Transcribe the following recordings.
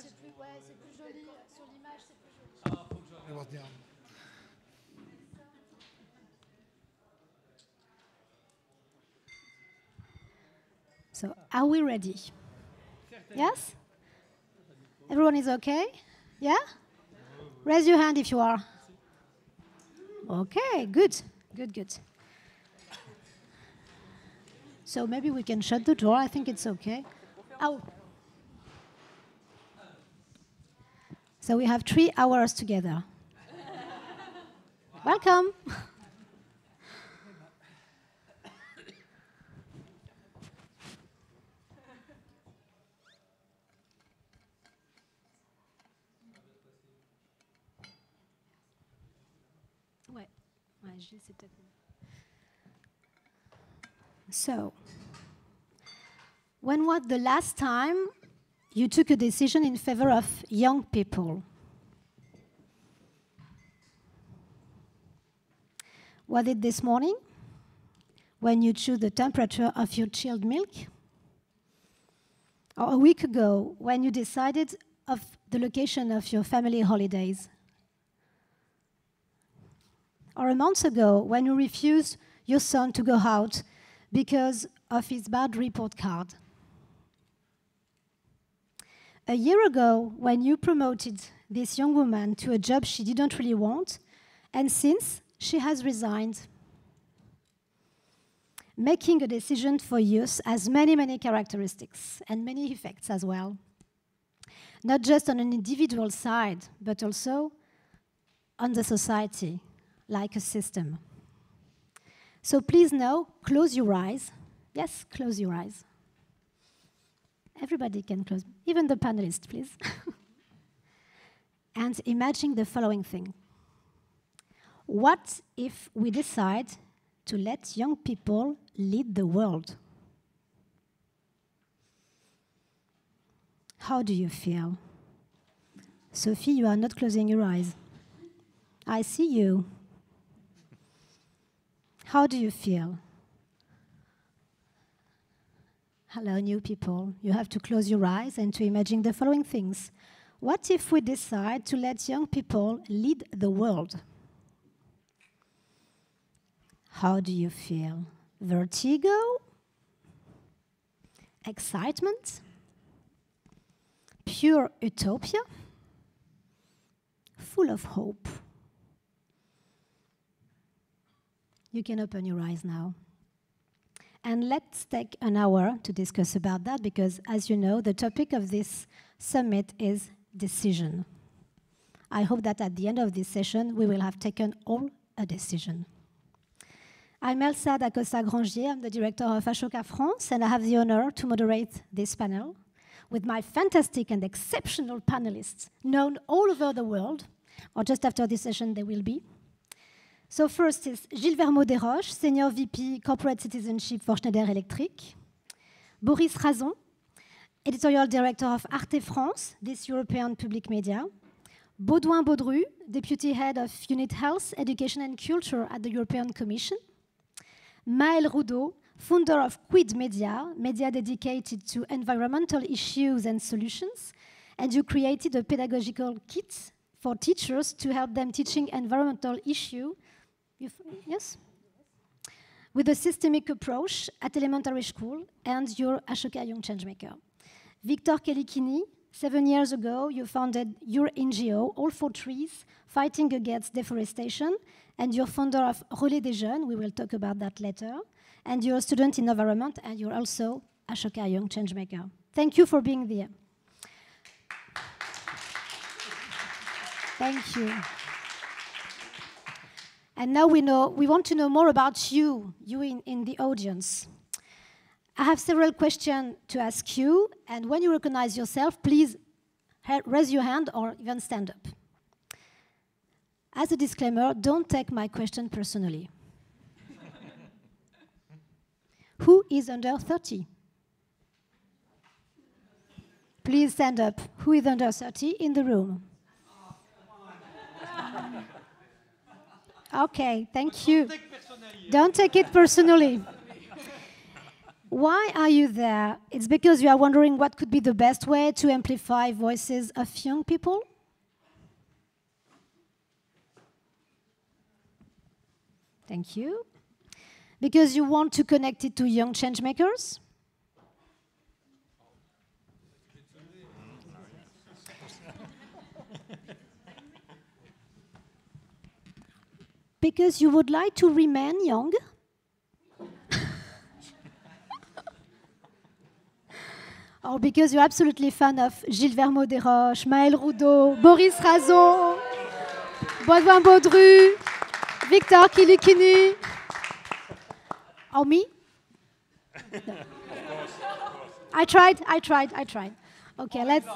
C'est plus joli. Sur l'image, c'est plus joli. So, are we ready? Yes? Everyone is okay? Yeah? Raise your hand if you are. Okay, good. Good, good. So maybe we can shut the door. I think it's okay. Oh. So we have 3 hours together. Welcome. So, when was the last time you took a decision in favor of young people? Was it this morning, when you chose the temperature of your chilled milk? Or a week ago, when you decided of the location of your family holidays? Or a month ago, when you refused your son to go out because of his bad report card? A year ago, when you promoted this young woman to a job she didn't really want, and since she has resigned. Making a decision for youth has many, many characteristics and many effects as well. Not just on an individual side, but also on the society, like a system. So please now, close your eyes. Yes, close your eyes. Everybody can close, even the panelists, please. And imagine the following thing. What if we decide to let young people lead the world? How do you feel? Sophie, you are not closing your eyes. I see you. How do you feel? Hello, new people. You have to close your eyes and to imagine the following things. What if we decide to let young people lead the world? How do you feel? Vertigo? Excitement? Pure utopia? Full of hope? You can open your eyes now. And let's take an hour to discuss about that because, as you know, the topic of this summit is decision. I hope that at the end of this session, we will have taken all a decision. I'm Elsa da Costa Grangier. I'm the director of Ashoka France, and I have the honor to moderate this panel with my fantastic and exceptional panelists, known all over the world, or just after this session they will be. So first is Gilles Vermeaux-Desroches, Senior VP Corporate Citizenship for Schneider Electric. Boris Razon, Editorial Director of Arte France, this European public media. Baudouin Baudru, Deputy Head of Unit Health, Education and Culture at the European Commission. Maël Roudot, founder of Quid Media, media dedicated to environmental issues and solutions, and you created a pedagogical kit for teachers to help them teaching environmental issues. Yes? With a systemic approach at elementary school, and your Ashoka Young Changemaker. Victor Kelikini, 7 years ago, you founded your NGO, All for Trees, fighting against deforestation, and you're founder of Relais des Jeunes, we will talk about that later, and you're a student in environment, and you're also Ashoka Young Changemaker. Thank you for being there. Thank you. And now we want to know more about you in the audience. I have several questions to ask you, and when you recognize yourself, please raise your hand or even stand up. As a disclaimer, don't take my question personally. Who is under 30? Please stand up. Who is under 30 in the room? Okay, thank you. Don't take it personally. Why are you there? It's because you are wondering what could be the best way to amplify voices of young people? Thank you. Because you want to connect it to young changemakers? Because you would like to remain young? Or because you're absolutely fan of Gilles Vermeau-Desroches, Maël Roudot, Boris Razon, Baudouin Baudru, Victor Kilikini? Or me? No. I tried. Okay, let's...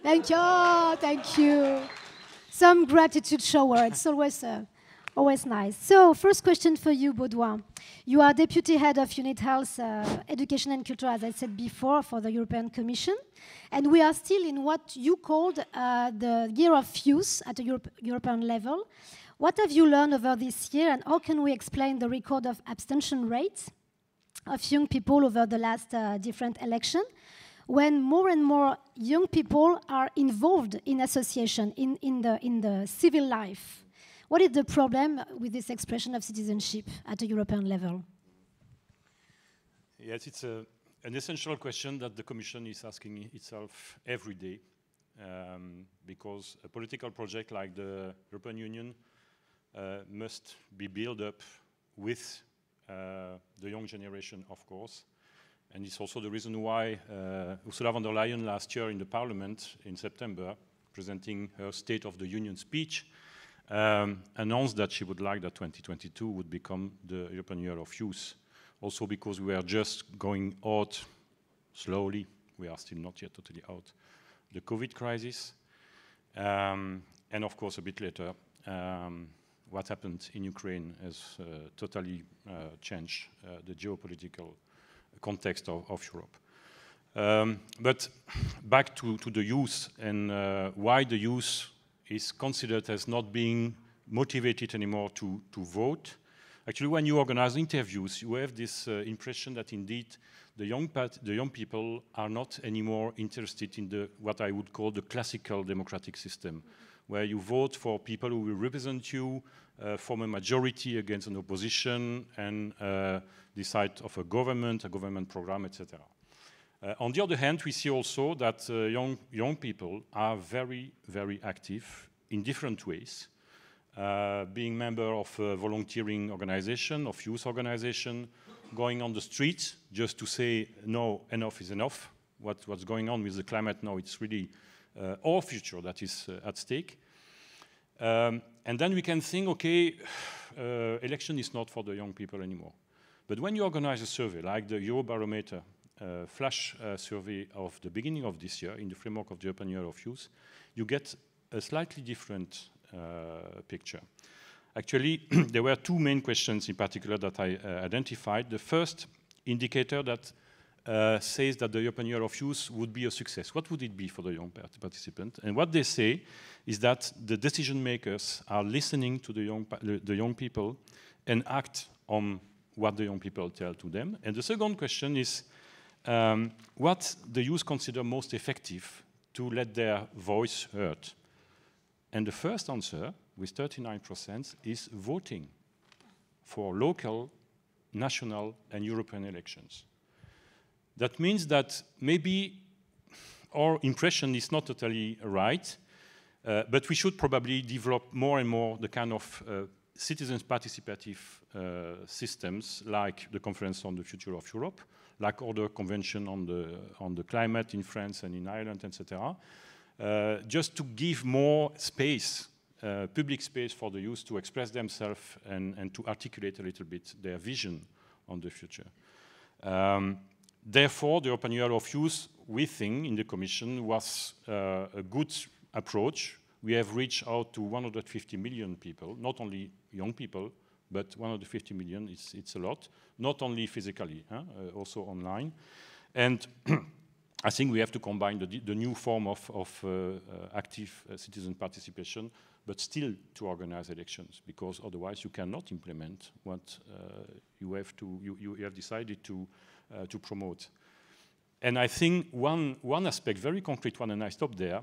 Thank you. Some gratitude shower, it's always nice. So, first question for you, Baudouin. You are Deputy Head of Unit Health, Education and Culture, as I said before, for the European Commission. And we are still in what you called the year of youth at a European level. What have you learned over this year, and how can we explain the record of abstention rates of young people over the last different elections, when more and more young people are involved in association, in the civil life? What is the problem with this expression of citizenship at a European level? Yes, it's an essential question that the Commission is asking itself every day, because a political project like the European Union must be built up with the young generation, of course. And it's also the reason why Ursula von der Leyen last year in the Parliament in September, presenting her State of the Union speech, announced that she would like that 2022 would become the European Year of Youth. Also because we are just going out slowly, we are still not yet totally out, the COVID crisis. And of course, a bit later, what happened in Ukraine has totally changed the geopolitical context of Europe. But back to the youth and why the youth is considered as not being motivated anymore to vote. Actually, when you organize interviews, you have this impression that indeed the young people are not anymore interested in what I would call the classical democratic system, where you vote for people who will represent you, form a majority against an opposition, and decide of a government program, etc. On the other hand, we see also that young people are very, very active in different ways, being member of a volunteering organization, of youth organization, going on the streets just to say, no, enough is enough. What's going on with the climate now, it's really our future that is at stake. And then we can think, okay, election is not for the young people anymore. But when you organize a survey, like the Eurobarometer flash survey of the beginning of this year, in the framework of the European Year of Youth, you get a slightly different picture. Actually, there were two main questions in particular that I identified. The first indicator that says that the European Year of Youth would be a success. What would it be for the young participant? And what they say is that the decision makers are listening to the young people and act on what the young people tell to them. And the second question is what the youth consider most effective to let their voice heard. And the first answer, with 39%, is voting for local, national, and European elections. That means that maybe our impression is not totally right, but we should probably develop more and more the kind of citizens' participative systems, like the Conference on the Future of Europe, like other convention on the climate in France and in Ireland, etc., just to give more space, public space for the youth to express themselves and to articulate a little bit their vision on the future. Therefore, the European Year of Youth, we think in the Commission, was a good approach. We have reached out to 150 million people, not only young people, but 150 million, it's a lot, not only physically, also online. And I think we have to combine the new form of active citizen participation but still to organize elections, because otherwise you cannot implement what you have decided to promote. And I think one aspect, very concrete one, and I stop there,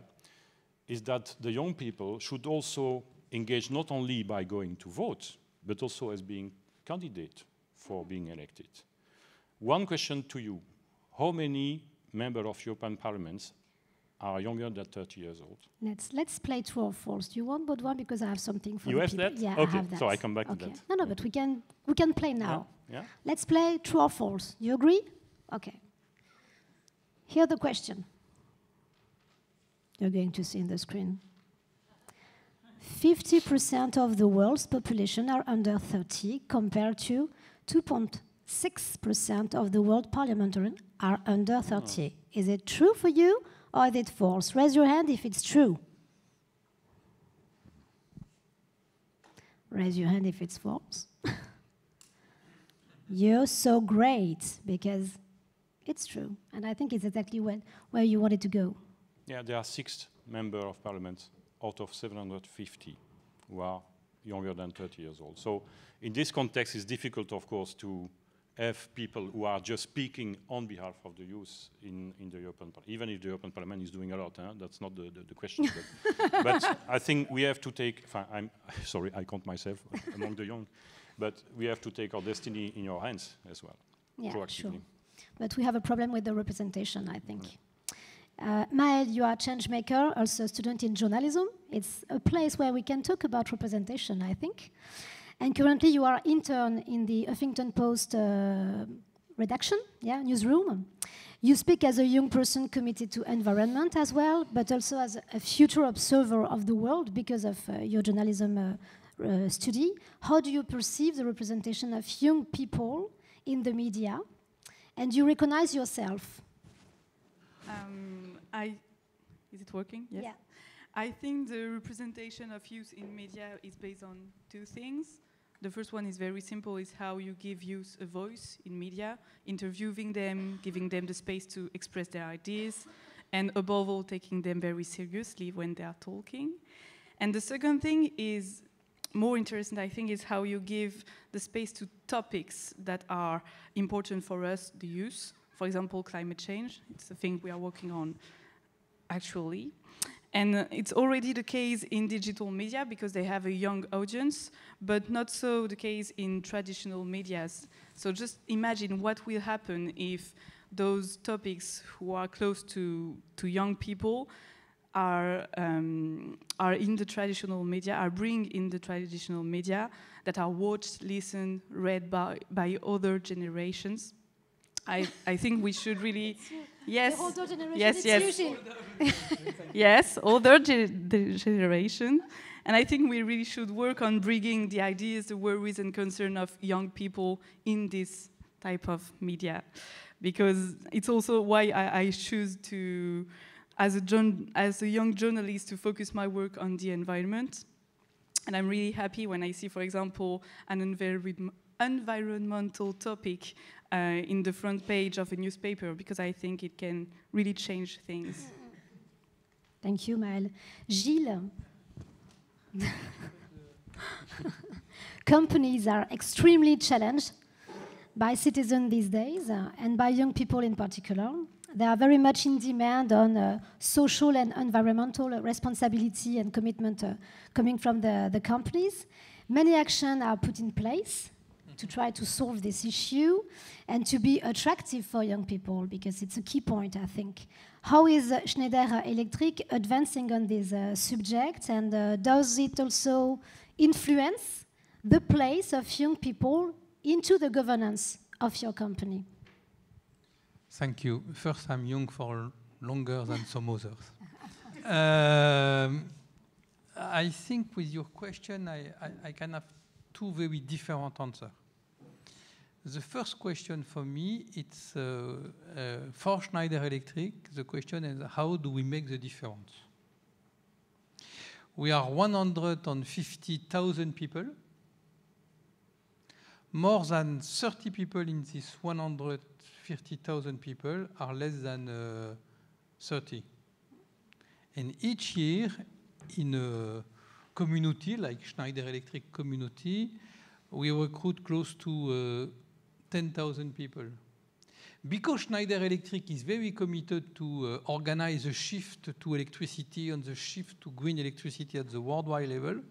is that the young people should also engage not only by going to vote, but also as being candidate for being elected. One question to you: how many members of European Parliament are younger than 30 years old? Let's play true or false. Do you want Baudouin? Because I have something for you the have people. that? Yeah, okay. I have that. So I come back to that. No, but we can play now. Yeah? Let's play true or false. You agree? Okay. Here the question. You're going to see in the screen. 50% of the world's population are under 30, compared to 2.6% of the world parliamentarians are under 30. Oh. Is it true for you or is it false? Raise your hand if it's true. Raise your hand if it's false. You're so great, because it's true. And I think it's exactly where you wanted to go. Yeah, there are 6 members of parliament out of 750 who are younger than 30 years old. So in this context, it's difficult, of course, to have people who are just speaking on behalf of the youth in the European Parliament, even if the European Parliament is doing a lot. That's not the question. But I think we have to take, I'm sorry, I count myself among the young, but we have to take our destiny in our hands as well, proactively. Sure. But we have a problem with the representation, I think. Maël, you are a changemaker, also a student in journalism. It's a place where we can talk about representation, I think. And currently you are intern in the Huffington Post redaction, newsroom. You speak as a young person committed to environment as well, but also as a future observer of the world because of your journalism study. How do you perceive the representation of young people in the media? And you recognize yourself? Is it working? Yes. Yeah. I think the representation of youth in media is based on 2 things. The first one is very simple, is how you give youth a voice in media, interviewing them, giving them the space to express their ideas, and above all, taking them very seriously when they are talking. And the second thing is more interesting, I think, is how you give the space to topics that are important for us, the youth. For example, climate change. It's a thing we are working on, actually. And it's already the case in digital media because they have a young audience, but not so the case in traditional medias. So just imagine what will happen if those topics who are close to young people are in the traditional media, are bring in the traditional media that are watched, listened, read by other generations. I think we should really, yes, the older generation, yes, yes, older generation, and I think we really should work on bringing the ideas, the worries, and concern of young people in this type of media, because it's also why I choose to, as a young journalist, to focus my work on the environment, and I'm really happy when I see, for example, an environmental topic in the front page of a newspaper, because I think it can really change things. Thank you, Maël. Gilles? Companies are extremely challenged by citizens these days, and by young people in particular. They are very much in demand on social and environmental responsibility and commitment coming from the companies. Many actions are put in place to try to solve this issue and to be attractive for young people, because it's a key point, I think. How is Schneider Electric advancing on this subject, and does it also influence the place of young people into the governance of your company? Thank you. First, I'm young for longer than some others. I think with your question, I can have 2 very different answers. The first question for me, it's for Schneider Electric, the question is, how do we make the difference? We are 150,000 people. More than 30 people in this 150,000 people are less than 30. And each year, in a community, like Schneider Electric community, we recruit close to 10,000 people. Because Schneider Electric is very committed to organize a shift to electricity and the shift to green electricity at the worldwide level,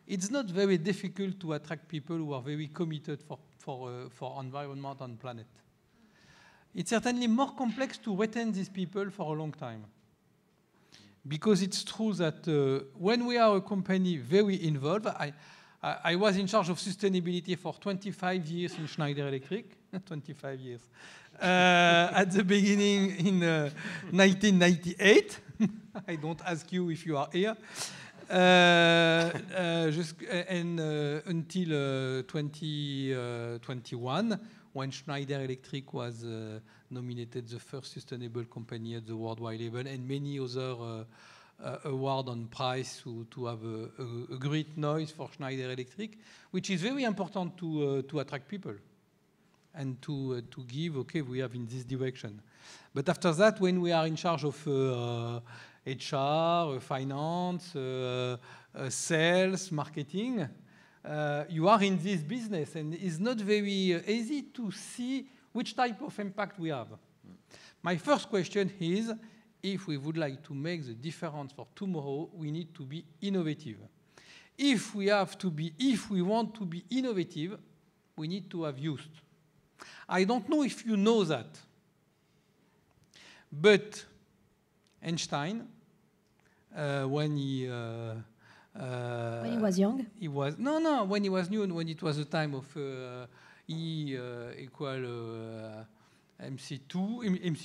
it's not very difficult to attract people who are very committed for environment and planet. It's certainly more complex to retain these people for a long time. Because it's true that when we are a company very involved, I was in charge of sustainability for 25 years in Schneider Electric, 25 years. At the beginning in 1998. I don't ask you if you are here. Until 2021, when Schneider Electric was nominated the first sustainable company at the worldwide level, and many other award and prize to have a great noise for Schneider Electric, which is very important to attract people and to give, okay, we have in this direction. But after that, when we are in charge of HR, finance, sales, marketing, you are in this business, and it's not very easy to see which type of impact we have. My first question is, if we would like to make the difference for tomorrow, we need to be innovative. If we want to be innovative, we need to have youth. I don't know if you know that, but Einstein, when he was young? When he was new, when it was the time of E equal MC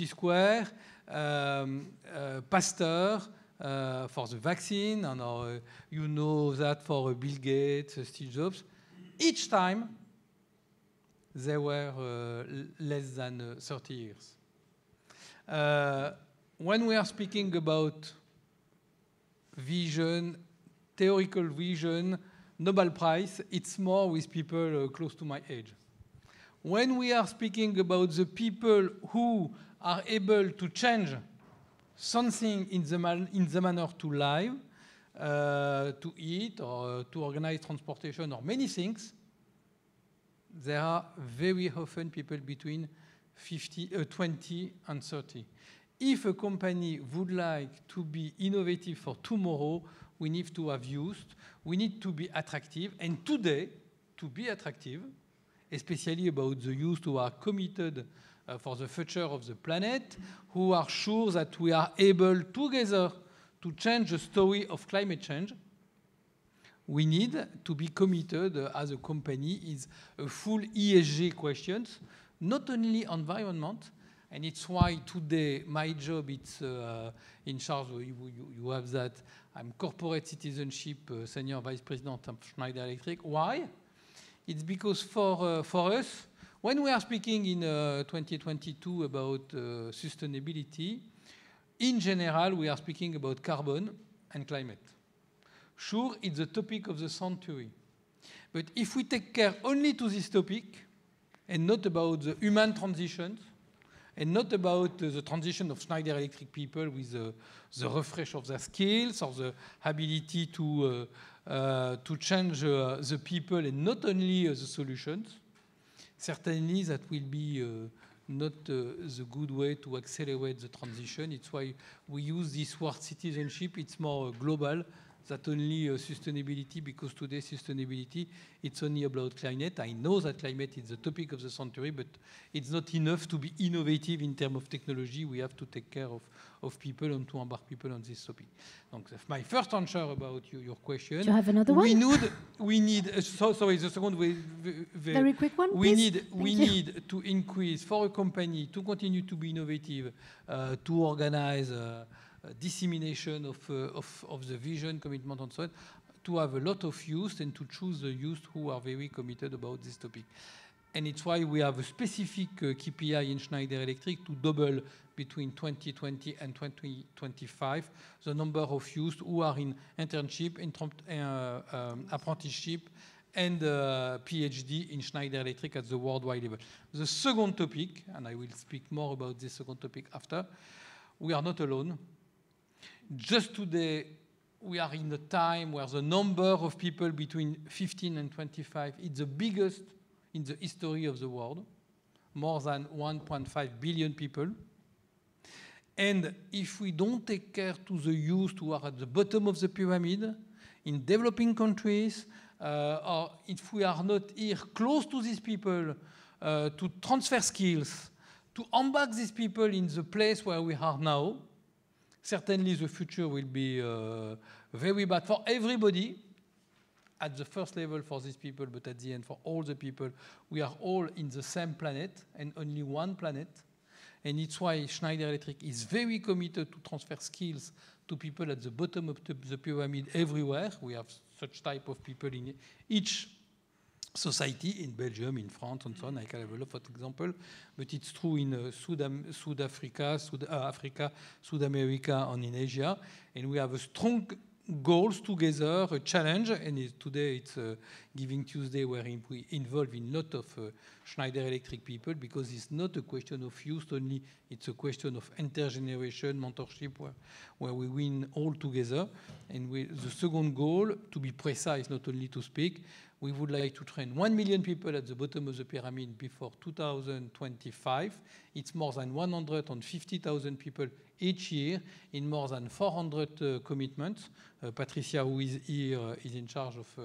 square, Pasteur for the vaccine, and you know that for Bill Gates, Steve Jobs. Each time, they were less than 30 years. When we are speaking about vision, theoretical vision, Nobel Prize, it's more with people close to my age. When we are speaking about the people who are able to change something in the manner to live, to eat, or to organize transportation, or many things, there are very often people between 20 and 30. If a company would like to be innovative for tomorrow, we need to have youth, we need to be attractive, and today, to be attractive, especially about the youth who are committed for the future of the planet, who are sure that we are able together to change the story of climate change, we need to be committed as a company is a full ESG questions, not only environment, and it's why today my job it's in charge, you have that, I'm corporate citizenship senior vice president of Schneider Electric. Why? It's because for us, when we are speaking in 2022 about sustainability, in general, we are speaking about carbon and climate. Sure, it's the topic of the century. But if we take care only to this topic, and not about the human transitions, and not about the transition of Schneider Electric people with the refresh of their skills, or the ability to change the people, and not only the solutions, certainly that will be not the good way to accelerate the transition. It's why we use this word citizenship. It's more global than only sustainability, because today sustainability, it's only about climate. I know that climate is the topic of the century, but it's not enough to be innovative in terms of technology. We have to take care of people and to embark people on this topic. Donc, that's my first answer about your question. Do you have another one? We need sorry, the second way. Very quick one, please. We need to increase, for a company to continue to be innovative, to organize dissemination of the vision, commitment, and so on, to have a lot of youth and to choose the youth who are very committed about this topic. And it's why we have a specific KPI in Schneider Electric to double between 2020 and 2025 the number of youth who are in internship, apprenticeship, and PhD in Schneider Electric at the worldwide level. The second topic, and I will speak more about this second topic after, we are not alone. Just today, we are in a time where the number of people between 15 and 25 is the biggest in the history of the world, more than 1.5 billion people. And if we don't take care to the youth who are at the bottom of the pyramid, in developing countries, or if we are not here close to these people to transfer skills, to embark these people in the place where we are now, certainly the future will be very bad for everybody, at the first level for these people, but at the end for all the people. We are all in the same planet and only one planet. And it's why Schneider Electric is very committed to transfer skills to people at the bottom of the pyramid everywhere. We have such type of people in each society, in Belgium, in France, and so on. I can have a lot of examples, but it's true in South Africa, South America, and in Asia. And we have a strong goals together, a challenge, and today it's Giving Tuesday, where we involve in a lot of Schneider Electric people, because it's not a question of youth only, it's a question of intergeneration, mentorship, where we win all together. And the second goal, to be precise, not only to speak, we would like to train 1 million people at the bottom of the pyramid before 2025. It's more than 150,000 people each year in more than 400 commitments. Patricia, who is here, is in charge of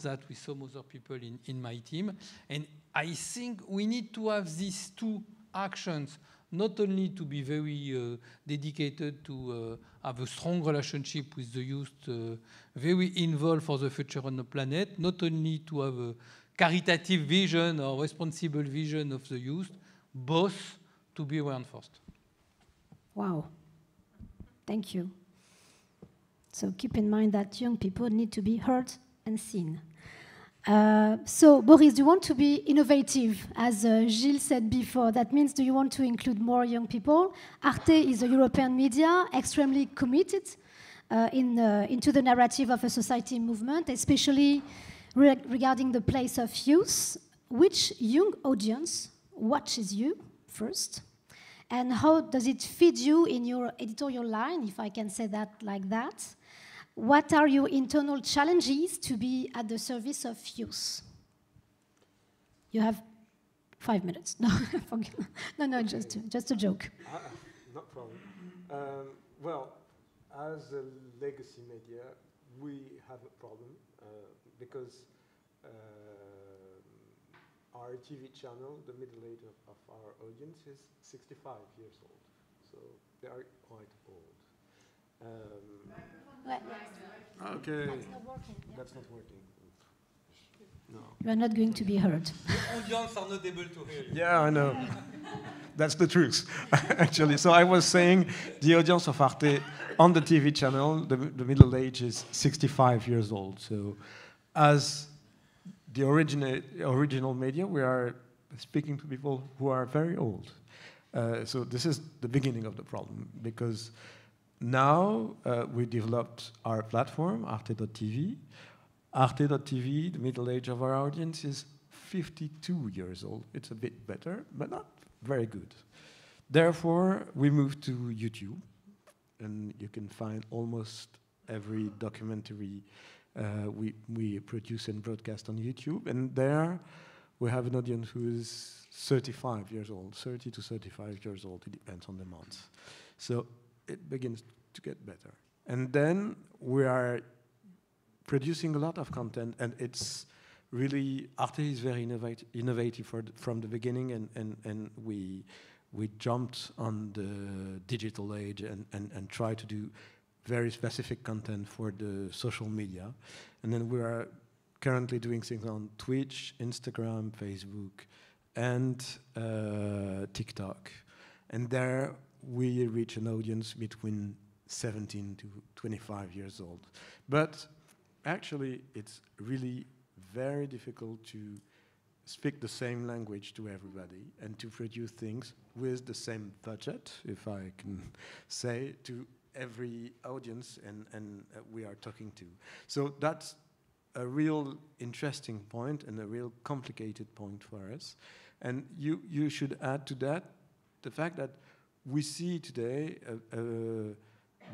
that with some other people in my team. And I think we need to have these two actions, not only to be very dedicated to have a strong relationship with the youth, very involved for the future on the planet, not only to have a caritative vision or responsible vision of the youth, both to be reinforced. Wow. Thank you. So keep in mind that young people need to be heard and seen. So, Boris, do you want to be innovative? As Gilles said before, that means do you want to include more young people? Arte is a European media, extremely committed into the narrative of a society movement, especially regarding the place of youth. Which young audience watches you first? And how does it feed you in your editorial line, if I can say that like that? What are your internal challenges to be at the service of youth? You have 5 minutes. No, no, Okay. just a joke. No problem. Well, as a legacy media, we have a problem because our TV channel, the middle age of our audience is 65 years old. So they are quite old. Okay. That's not working. Yeah. That's not working. No. You are not going to be heard. The audience are not able to hear you. Yeah, I know. That's the truth, actually. So I was saying the audience of Arte on the TV channel, the middle age is 65 years old. So as the original media, we are speaking to people who are very old. So this is the beginning of the problem, because now we developed our platform, Arte.tv. Arte.tv, the middle age of our audience is 52 years old. It's a bit better, but not very good. Therefore, we moved to YouTube, and you can find almost every documentary we produce and broadcast on YouTube. And there we have an audience who is 35 years old, 30 to 35 years old. It depends on the month. So it begins to get better. And then we are producing a lot of content, and it's really, Arte is very innovative from the beginning, and we jumped on the digital age and try to do very specific content for the social media. And then we are currently doing things on Twitch, Instagram, Facebook, and TikTok. And there we reach an audience between 17 to 25 years old. But actually, it's really very difficult to speak the same language to everybody and to produce things with the same budget, if I can say, to every audience and we are talking to. So that's a real interesting point and a real complicated point for us. And you should add to that the fact that we see today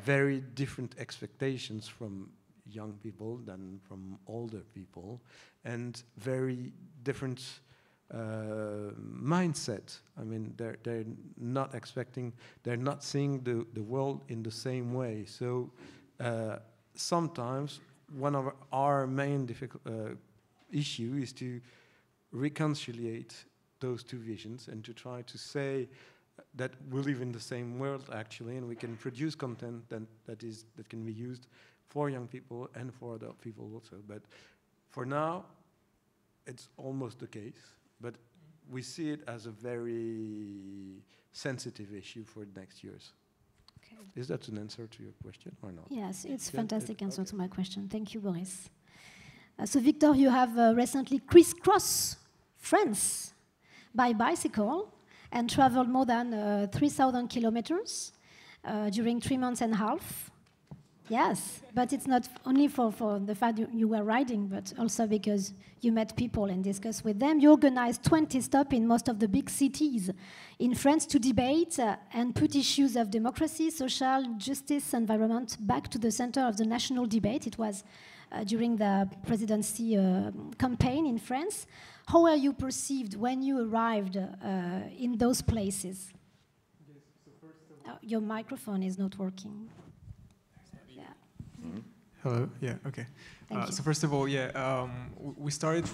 very different expectations from young people than from older people, and very different mindset. I mean, they're not expecting, they're not seeing the world in the same way. So sometimes one of our main issue is to reconciliate those two visions and to try to say that we live in the same world actually, and we can produce content that can be used for young people and for adult people also. But for now, it's almost the case. But we see it as a very sensitive issue for next years. Okay. Is that an answer to your question or not? Yes, it's a Yeah, fantastic answer okay. to my question. Thank you, Boris. So, Victor, you have recently crisscrossed France by bicycle and traveled more than 3,000 kilometers during 3 months and a half. Yes, but it's not only for the fact you were riding, but also because you met people and discussed with them. You organized 20 stops in most of the big cities in France to debate and put issues of democracy, social justice, environment back to the center of the national debate. It was during the presidency campaign in France. How were you perceived when you arrived in those places? Yes, so first of all, Your microphone is not working. hello. Yeah. Okay. Thank you. So first of all, yeah, we started.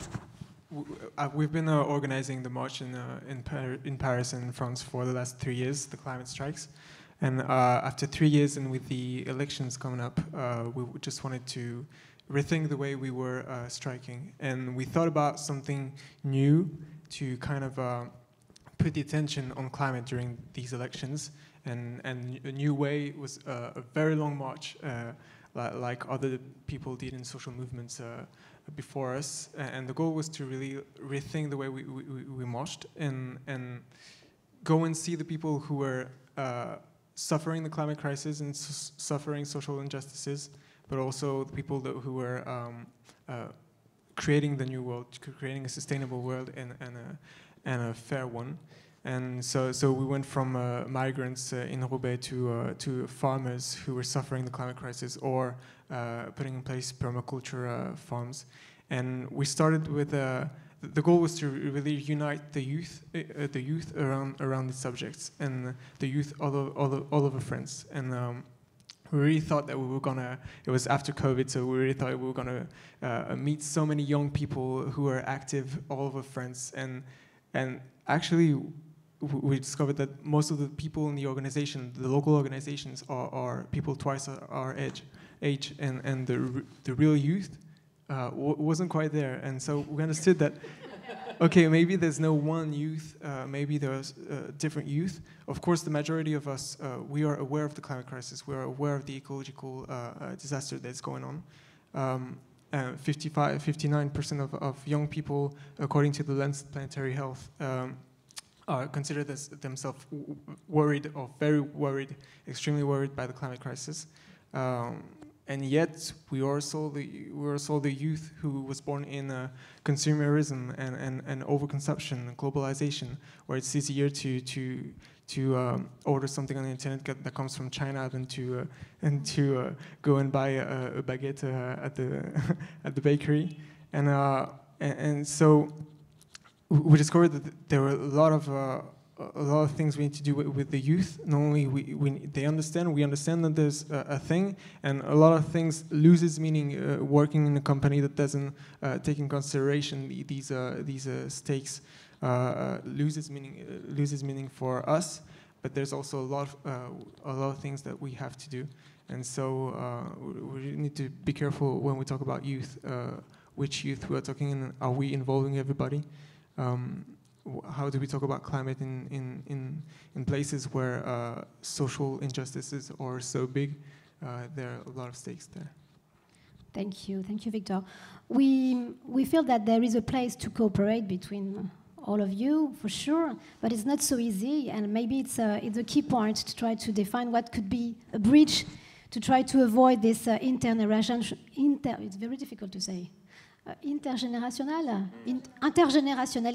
We've been organizing the march in Paris and France for the last 3 years, the climate strikes, and after 3 years and with the elections coming up, we just wanted to rethink the way we were striking, and we thought about something new to kind of put the attention on climate during these elections, and a new way was a very long march. Like other people did in social movements before us, and the goal was to really rethink the way we marched and go and see the people who were suffering the climate crisis and suffering social injustices, but also the people who were creating the new world, creating a sustainable world and a fair one. And so we went from migrants in Roubaix to farmers who were suffering the climate crisis or putting in place permaculture farms. And we started with the goal was to really unite the youth around these subjects and the youth all over France. And we really thought that we were gonna. It was after COVID, so we really thought we were gonna meet so many young people who are active all over France. And actually, we discovered that most of the people in the organization, the local organizations, are people twice our age, and the real youth wasn't quite there. And so we understood that, okay, maybe there's no one youth, maybe there's different youth. Of course, the majority of us, we are aware of the climate crisis, we are aware of the ecological disaster that's going on. 59% of young people, according to the Lancet Planetary Health, are considered as themselves worried or very worried, extremely worried by the climate crisis. And yet we are also the youth who was born in consumerism and overconsumption and globalization, where it's easier to order something on the internet that comes from China than to go and buy a baguette at the bakery, and so we discovered that there were a lot of things we need to do with the youth. Not only we understand that there's a thing, and a lot of things loses meaning working in a company that doesn't take in consideration these stakes. Loses meaning for us, but there's also a lot of things that we have to do, and so we need to be careful when we talk about youth. Which youth we are talking in? Are we involving everybody? How do we talk about climate in places where social injustices are so big? There are a lot of stakes there. Thank you, Victor. We feel that there is a place to cooperate between all of you, for sure, but it's not so easy, and maybe it's a key point to try to define what could be a bridge to try to avoid this it's very difficult to say. Intergenerational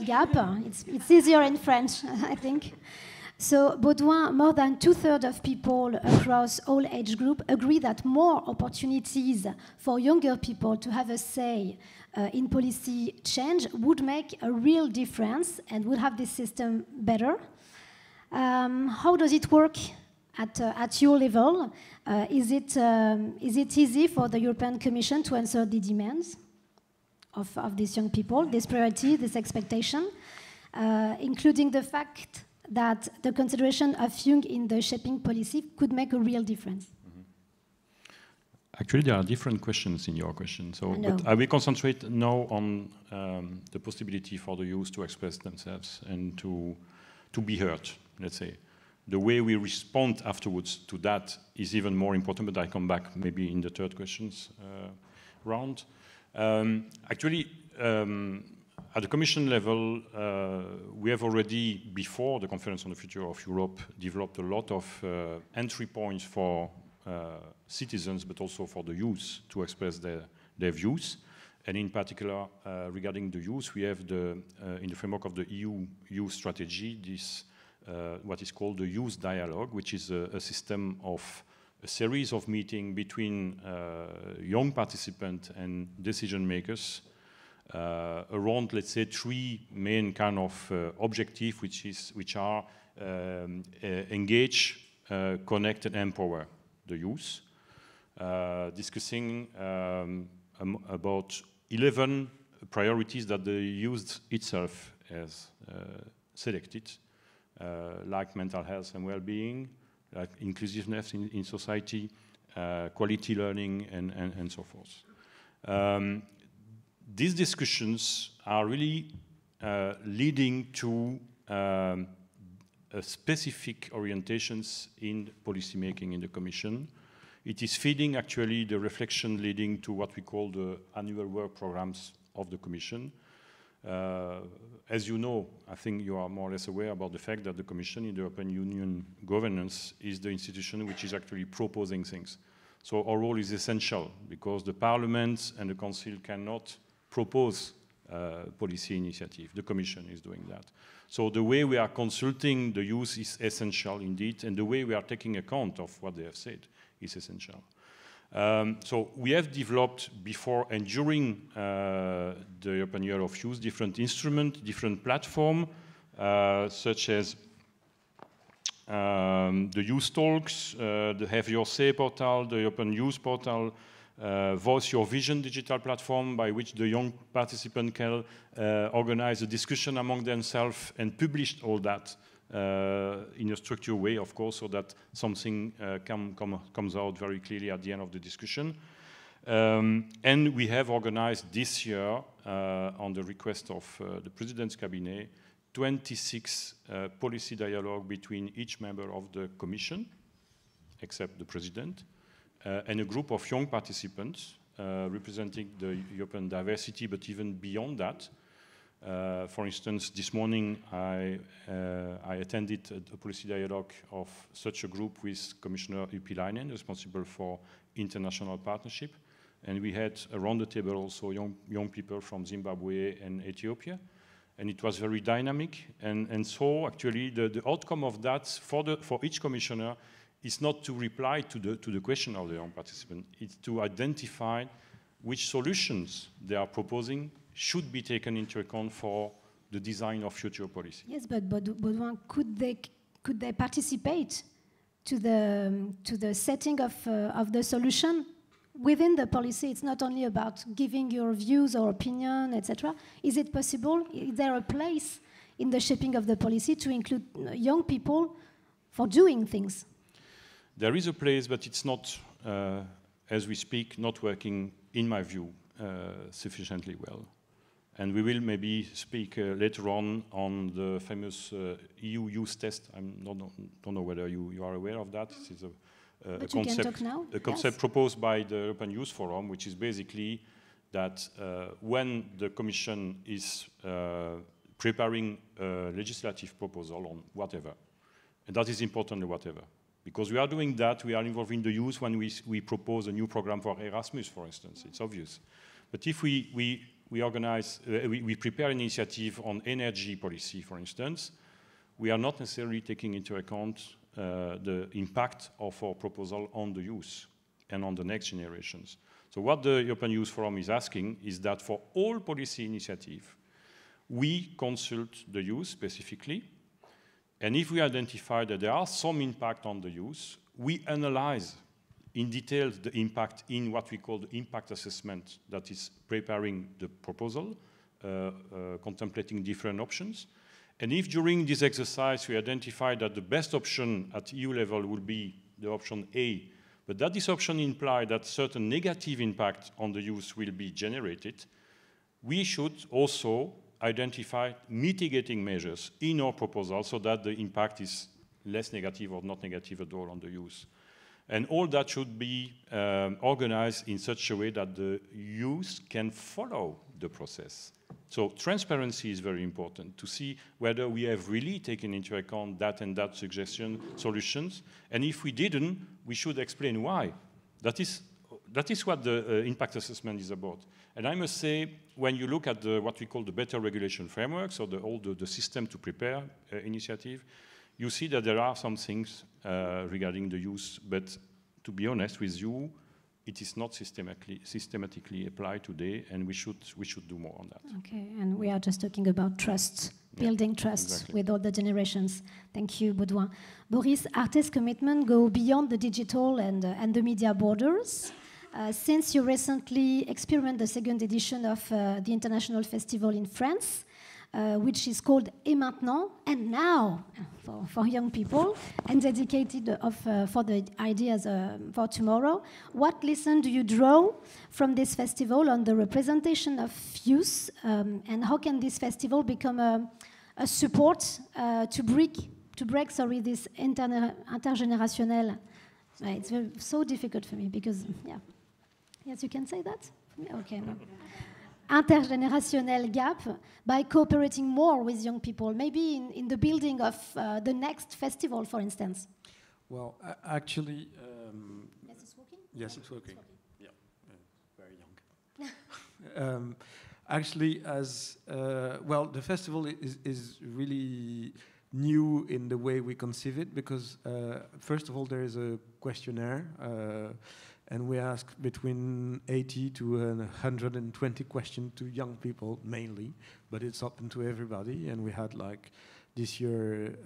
gap. It's easier in French, I think. So, Baudouin, more than 2/3 of people across all age groups agree that more opportunities for younger people to have a say in policy change would make a real difference and would have this system better. How does it work at your level? Is it easy for the European Commission to answer the demands of these young people, this priority, this expectation, including the fact that the consideration of young in the shaping policy could make a real difference? Mm-hmm. Actually, there are different questions in your question. So, but I will concentrate now on the possibility for the youth to express themselves and to be heard, let's say. The way we respond afterwards to that is even more important, but I come back maybe in the third questions round. Actually, at the Commission level, we have already, before the Conference on the Future of Europe, developed a lot of entry points for citizens, but also for the youth to express their views. And in particular, regarding the youth, we have in the framework of the EU youth strategy, this what is called the youth dialogue, which is a system of a series of meetings between young participants and decision makers around, let's say, three main kind of objectives, which are engage, connect, and empower the youth. Discussing about 11 priorities that the youth itself has selected, like mental health and well-being, like inclusiveness in society, quality learning, and so forth. These discussions are really leading to specific orientations in policy making in the Commission. It is feeding actually the reflection leading to what we call the annual work programs of the Commission. As you know, I think you are more or less aware about the fact that the Commission in the European Union governance is the institution which is actually proposing things. So our role is essential because the Parliament and the Council cannot propose policy initiative. The Commission is doing that. So the way we are consulting the youth is essential indeed, and the way we are taking account of what they have said is essential. So we have developed before and during the European Year of Youth different instruments, different platforms, such as the Youth Talks, the Have Your Say portal, the European Youth portal, Voice Your Vision digital platform by which the young participant can organize a discussion among themselves and publish all that in a structured way, of course, so that something comes out very clearly at the end of the discussion. And we have organized this year, on the request of the President's Cabinet, 26 policy dialogue between each member of the Commission, except the President, and a group of young participants representing the European diversity, but even beyond that. For instance, this morning I attended a policy dialogue of such a group with Commissioner Urpilainen, responsible for international partnership, and we had around the table also young people from Zimbabwe and Ethiopia, and it was very dynamic. And so actually the outcome of that for each commissioner is not to reply to the question of the young participant, it's to identify which solutions they are proposing should be taken into account for the design of future policy. Yes, but Baudouin, could they participate to the setting of the solution within the policy? It's not only about giving your views or opinion, etc. Is it possible? Is there a place in the shaping of the policy to include young people for doing things? There is a place, but it's not, as we speak, not working, in my view, sufficiently well. And we will maybe speak later on the famous EU youth test. I don't know whether you are aware of that. This is a concept proposed by the European Youth Forum, which is basically that when the Commission is preparing a legislative proposal on whatever, and that is important, whatever, because we are doing that, we are involving the youth when we propose a new program for Erasmus, for instance. It's obvious. But if we prepare an initiative on energy policy, for instance, we are not necessarily taking into account the impact of our proposal on the youth and on the next generations. So what the European Youth Forum is asking is that for all policy initiatives, we consult the youth specifically, and if we identify that there are some impact on the youth, we analyze in detail the impact in what we call the impact assessment that is preparing the proposal, contemplating different options. And if during this exercise we identify that the best option at EU level will be the option A, but that this option implies that certain negative impact on the youth will be generated, we should also identify mitigating measures in our proposal so that the impact is less negative or not negative at all on the youth. And all that should be organized in such a way that the youth can follow the process. So transparency is very important to see whether we have really taken into account that and that solutions. And if we didn't, we should explain why. That is what the impact assessment is about. And I must say, when you look at what we call the better regulation framework, so the system to prepare initiative, you see that there are some things regarding the youth, but to be honest with you, it is not systematically applied today, and we should do more on that. Okay, and we are just talking about trust, building trust exactly. with all the generations. Thank you, Baudouin. Boris, Arte's commitment go beyond the digital and the media borders. Since you recently experienced the second edition of the International Festival in France, which is called Et Maintenant, and now for young people, and dedicated for the ideas for tomorrow. What lesson do you draw from this festival on the representation of youth, and how can this festival become a support to break this intergenerational? It's so difficult for me because, yeah. Yes, you can say that? Okay. No. Intergenerational gap by cooperating more with young people, maybe in the building of the next festival, for instance. Well, actually... Yes, it's working? Yes, it's working. Yeah, very young. Actually, the festival is really new in the way we conceive it because, first of all, there is a questionnaire and we ask between 80 to 120 questions to young people mainly, but it's open to everybody. And we had this year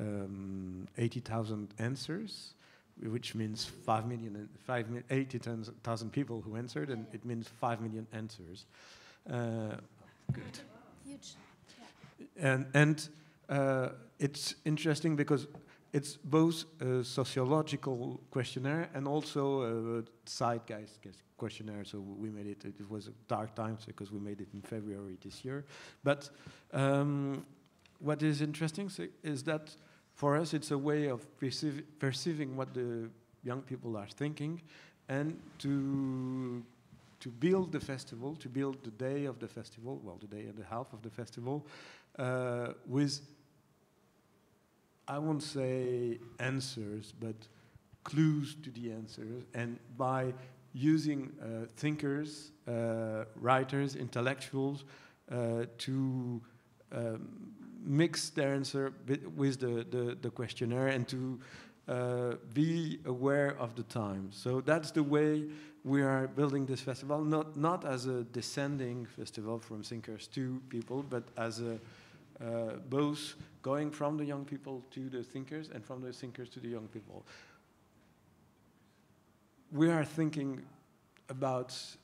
80,000 answers, which means 80,000 people who answered, and it means 5 million answers. Good. Huge. Yeah. And it's interesting because it's both a sociological questionnaire and also a zeitgeist questionnaire. So we made it. It was dark times because we made it in February this year. But what is interesting is that for us it's a way of perceiving what the young people are thinking, and to build the festival, to build the day of the festival, well, the day and a half of the festival, with, I won't say answers, but clues to the answers, and by using thinkers, writers, intellectuals to mix their answer with the questionnaire and to be aware of the time. So that's the way we are building this festival, not as a descending festival from thinkers to people, but as a both going from the young people to the thinkers and from the thinkers to the young people. We are thinking about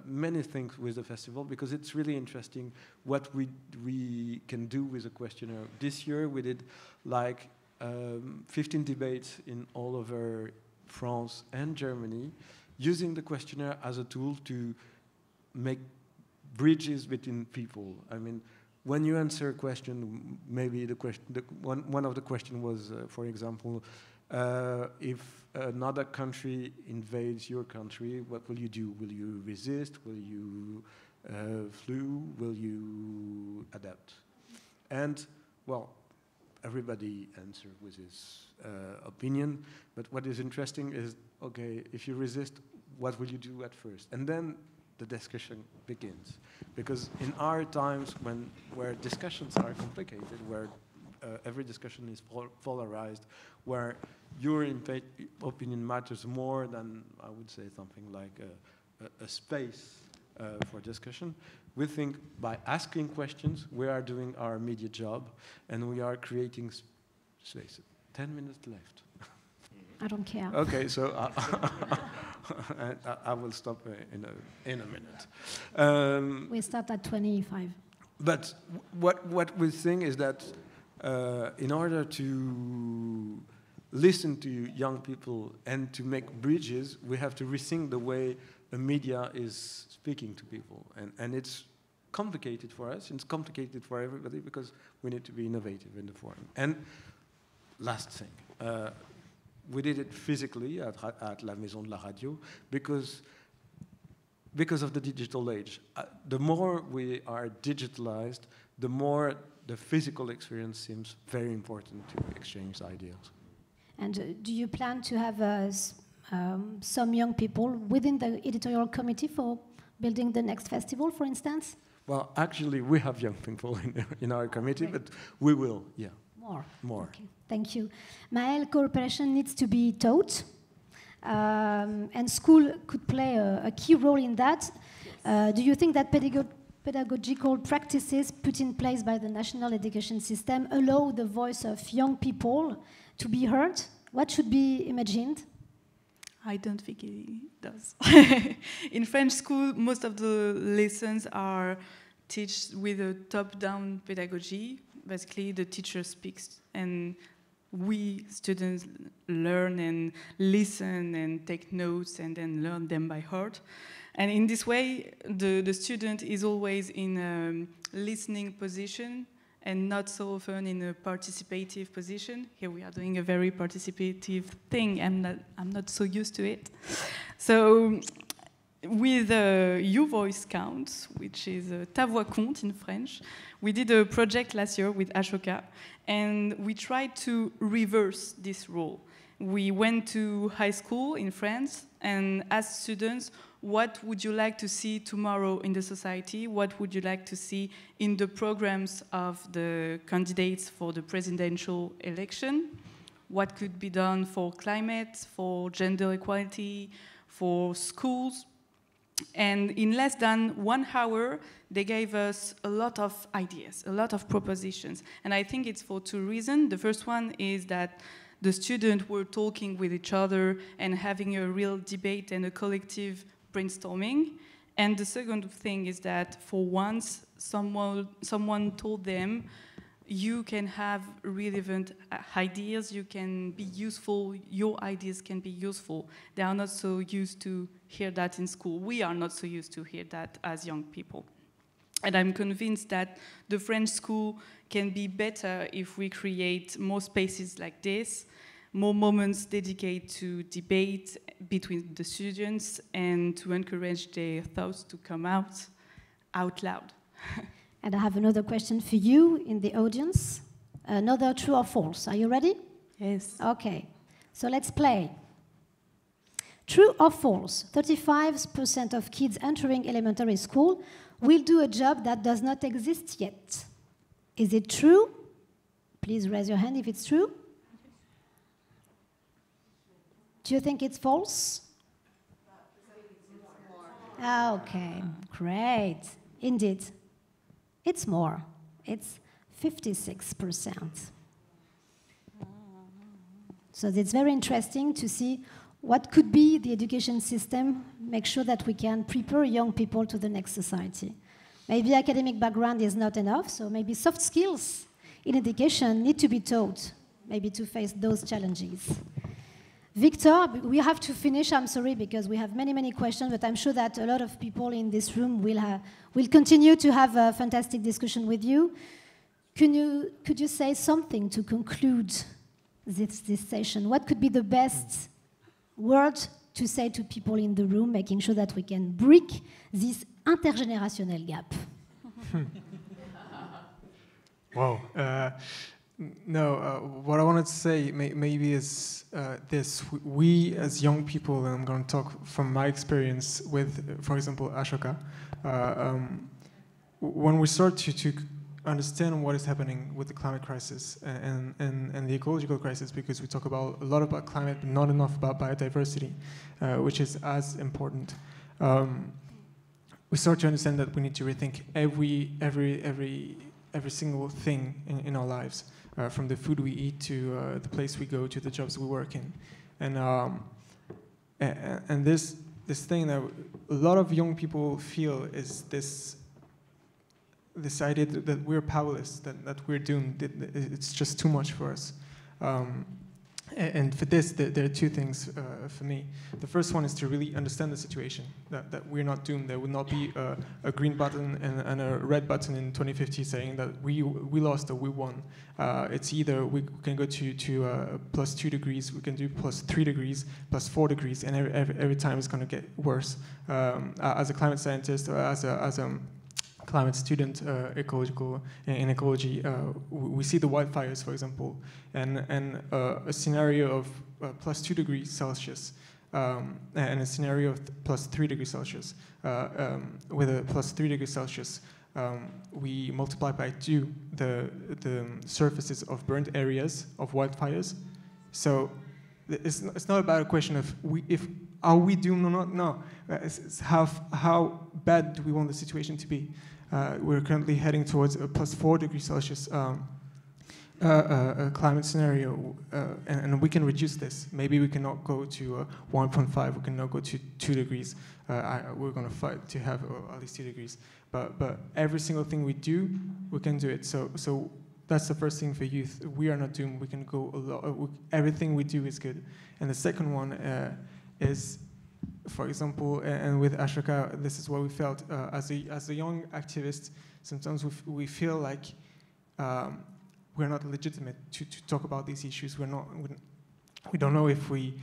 many things with the festival because it's really interesting what we can do with a questionnaire. This year we did 15 debates in all over France and Germany, using the questionnaire as a tool to make bridges between people. I mean, when you answer a question, maybe one of the questions was, for example, if another country invades your country, what will you do? Will you resist? Will you flee? Will you adapt? And, well, everybody answered with his opinion, but what is interesting is, okay, if you resist, what will you do at first? And then the discussion begins. Because in our times where discussions are complicated, where every discussion is polarized, where your opinion matters more than, I would say, something like a space for discussion. We think by asking questions, we are doing our media job, and we are creating space. 10 minutes left. I don't care. Okay, so I will stop in a minute. We start at 25. But what we think is that in order to listen to young people and to make bridges, we have to rethink the way the media is speaking to people. And it's complicated for us, it's complicated for everybody, because we need to be innovative in the forum. And last thing, we did it physically at La Maison de la Radio because of the digital age. The more we are digitalized, the more the physical experience seems very important to exchange ideas. And do you plan to have some young people within the editorial committee for building the next festival, for instance? Well, actually, we have young people in our committee, but we will, yeah. More. Okay, thank you. Maëlle, cooperation needs to be taught, and school could play a key role in that. Do you think that pedagogical practices put in place by the national education system allow the voice of young people to be heard? What should be imagined? I don't think it does. In French school, most of the lessons are taught with a top-down pedagogy. Basically, the teacher speaks and we students learn and listen and take notes and then learn them by heart. And in this way, the student is always in a listening position and not so often in a participative position. Here we are doing a very participative thing, and I'm not so used to it. So with You Voice Counts, which is Ta Voix Compte in French, we did a project last year with Ashoka, and we tried to reverse this role. We went to high school in France and asked students, what would you like to see tomorrow in the society? What would you like to see in the programs of the candidates for the presidential election? What could be done for climate, for gender equality, for schools? And in less than 1 hour, they gave us a lot of ideas, a lot of propositions. And I think it's for 2 reasons. The first one is that the students were talking with each other and having a real debate and a collective brainstorming. And the second thing is that for once, someone told them, you can have relevant ideas, you can be useful, your ideas can be useful. They are not so used to hear that in school. We are not so used to hear that as young people. And I'm convinced that the French school can be better if we create more spaces like this, more moments dedicated to debate between the students and to encourage their thoughts to come out loud. And I have another question for you in the audience. Another true or false. Are you ready? Yes. Okay. So let's play. True or false? 35% of kids entering elementary school will do a job that does not exist yet. Is it true? Please raise your hand if it's true. Do you think it's false? Okay, great. Indeed. It's more. It's 56%. So it's very interesting to see what could be the education system, make sure that we can prepare young people to the next society. Maybe academic background is not enough, so maybe soft skills in education need to be taught, maybe to face those challenges. Victor, we have to finish, I'm sorry, because we have many, many questions, but I'm sure that a lot of people in this room will continue to have a fantastic discussion with you. Could you say something to conclude this session? What could be the best word to say to people in the room, making sure that we can break this intergenerational gap? Wow. No, what I wanted to say maybe is this. We as young people, and I'm going to talk from my experience with, for example, Ashoka, when we start to understand what is happening with the climate crisis and the ecological crisis, because we talk about a lot about climate, but not enough about biodiversity, which is as important. We start to understand that we need to rethink every single thing in our lives, from the food we eat to the place we go to the jobs we work in, and this thing that a lot of young people feel is this idea that we're powerless, that we're doomed, that it's just too much for us. And for this, there are two things for me. The first one is to really understand the situation, that we're not doomed. There would not be a green button and a red button in 2050 saying that we lost or we won. It's either we can go to +2 degrees, we can do +3 degrees, +4 degrees, and every time it's going to get worse. As a climate scientist, or as a climate student, in ecology, we see the wildfires, for example, and a scenario of +2 degrees Celsius and a scenario of +3 degrees Celsius. With a +3 degrees Celsius, we multiply by 2 the surfaces of burnt areas of wildfires. So it's not about a question of are we doomed or not? No, it's how bad do we want the situation to be? We're currently heading towards a +4 degrees Celsius climate scenario, and we can reduce this. Maybe we cannot go to 1.5, we cannot go to 2 degrees. We're going to fight to have at least 2 degrees. But every single thing we do, we can do it. So that's the first thing for youth. We are not doomed. We can go a lot. Everything we do is good. And the second one is, for example, and with Ashoka, this is what we felt as a young activist. Sometimes we feel like we're not legitimate to talk about these issues. We don't know if we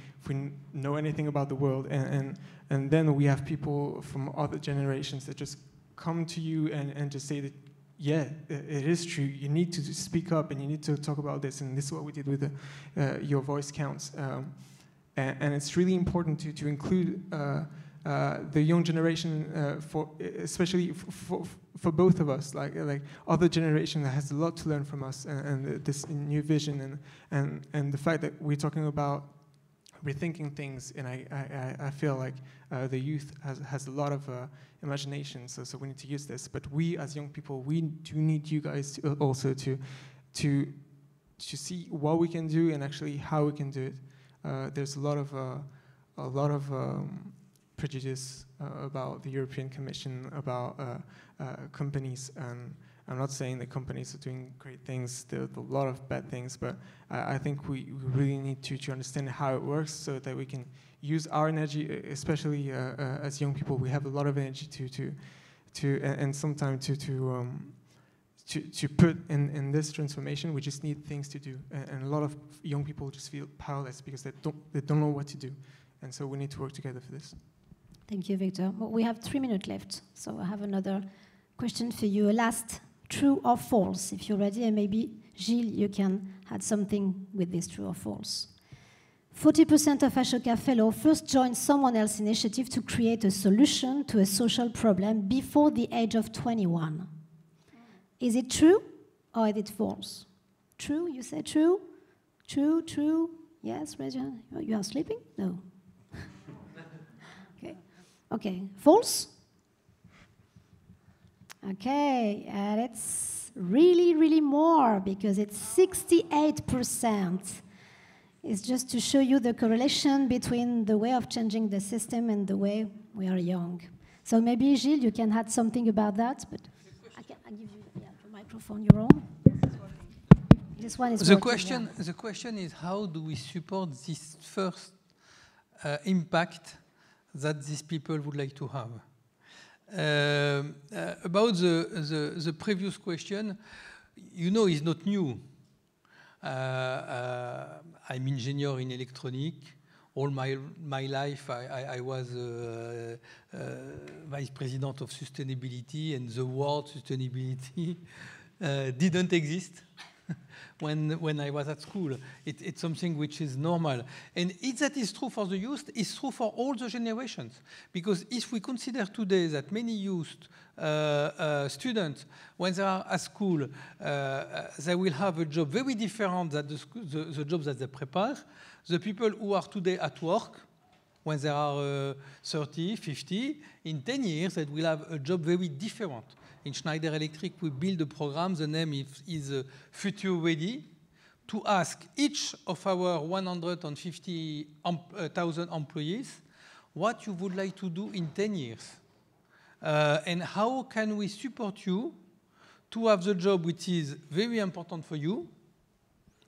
know anything about the world, and then we have people from other generations that just come to you and just say that, yeah, it is true. You need to speak up and you need to talk about this, and this is what we did with Your Voice Counts. And it's really important to include the young generation, especially for both of us, like other generation that has a lot to learn from us, and this new vision, and the fact that we're talking about rethinking things, and I feel like the youth has a lot of imagination, so we need to use this. But we as young people, we do need you guys to also to see what we can do and actually how we can do it. There's a lot of prejudice about the European Commission, about companies, and I'm not saying that companies are doing great things. There are a lot of bad things, but I think we really need to understand how it works so that we can use our energy, especially as young people. We have a lot of energy and sometimes to put in this transformation. We just need things to do, and a lot of young people just feel powerless because they don't know what to do, and so we need to work together for this. Thank you, Victor. Well, we have 3 minutes left, so I have another question for you. A last, true or false? If you're ready, and maybe Gilles, you can add something with this, true or false. 40% of Ashoka Fellows first join someone else's initiative to create a solution to a social problem before the age of 21. Is it true or is it false? True, you say true? True, true. Yes, raise your hand. You are sleeping? No. Okay, false? Okay, and it's really, really more because it's 68%. It's just to show you the correlation between the way of changing the system and the way we are young. So maybe, Gilles, you can add something about that, but I give you the microphone, you're on. This one is the working, question. Yeah. The question is, how do we support this first impact that these people would like to have? About the previous question, you know, is not new. I'm engineer in electronic. All my life, I was vice president of sustainability, and the word sustainability didn't exist when I was at school. It's something which is normal. And if that is true for the youth, it's true for all the generations. Because if we consider today that many youth students, when they are at school, they will have a job very different than the job that they prepare. The people who are today at work, when they are 30, 50, in 10 years, they will have a job very different. In Schneider Electric, we build a program, the name is Future Ready, to ask each of our 150,000 employees what you would like to do in 10 years. And how can we support you to have the job which is very important for you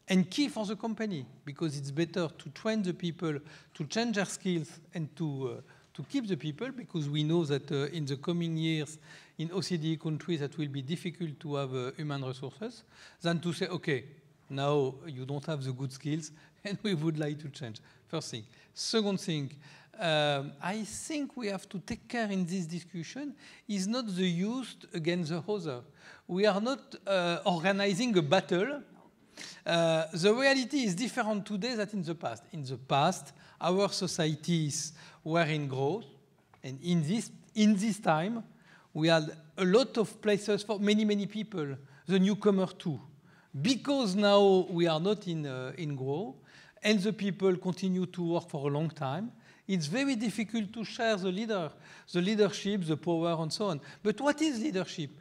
and key for the company, because it's better to train the people to change their skills and to keep the people, because we know that in the coming years in OECD countries that will be difficult to have human resources, than to say, okay, now you don't have the good skills and we would like to change. First thing. Second thing, I think we have to take care in this discussion is not the youth against the other. We are not organizing a battle. The reality is different today than in the past. In the past, our societies were in growth, and in this time, we had a lot of places for many, many people, the newcomer too. Because now we are not in growth, and the people continue to work for a long time, it's very difficult to share the leadership, the power, and so on. But what is leadership?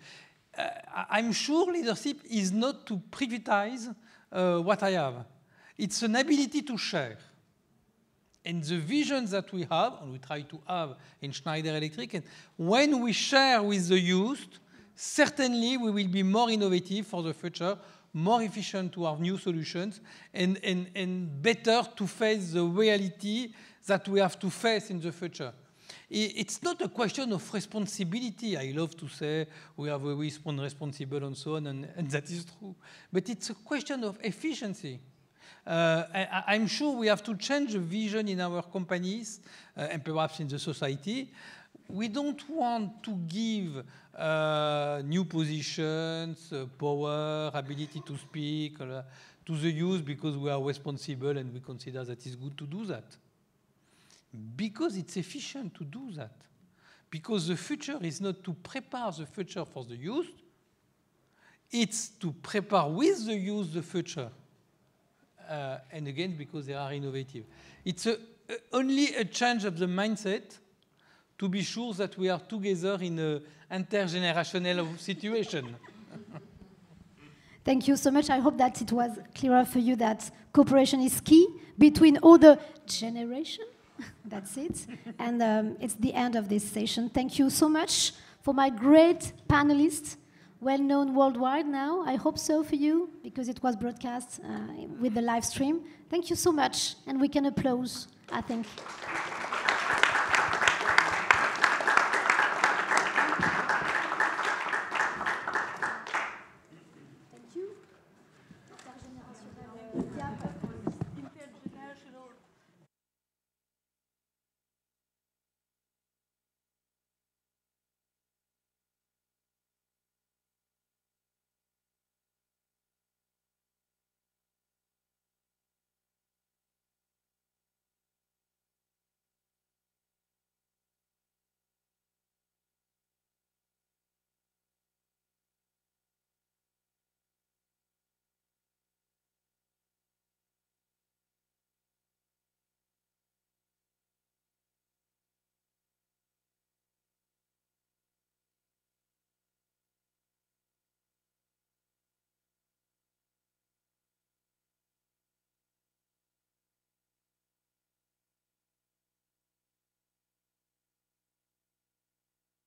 I'm sure leadership is not to privatize what I have. It's an ability to share. And the vision that we have, and we try to have in Schneider Electric, and when we share with the youth, certainly we will be more innovative for the future, more efficient to have new solutions, and better to face the reality that we have to face in the future. It's not a question of responsibility. I love to say we are very responsible and so on, and that is true. But it's a question of efficiency. I'm sure we have to change the vision in our companies and perhaps in the society. We don't want to give new positions, power, ability to speak to the youth because we are responsible and we consider that it's good to do that. Because it's efficient to do that. Because the future is not to prepare the future for the youth, it's to prepare with the youth the future. And again, because they are innovative. It's only a change of the mindset to be sure that we are together in an intergenerational situation. Thank you so much. I hope that it was clearer for you that cooperation is key between all the generations. That's it. And it's the end of this session. Thank you so much for my great panelists, well-known worldwide now. I hope so for you, because it was broadcast with the live stream. Thank you so much. And we can applaud, I think.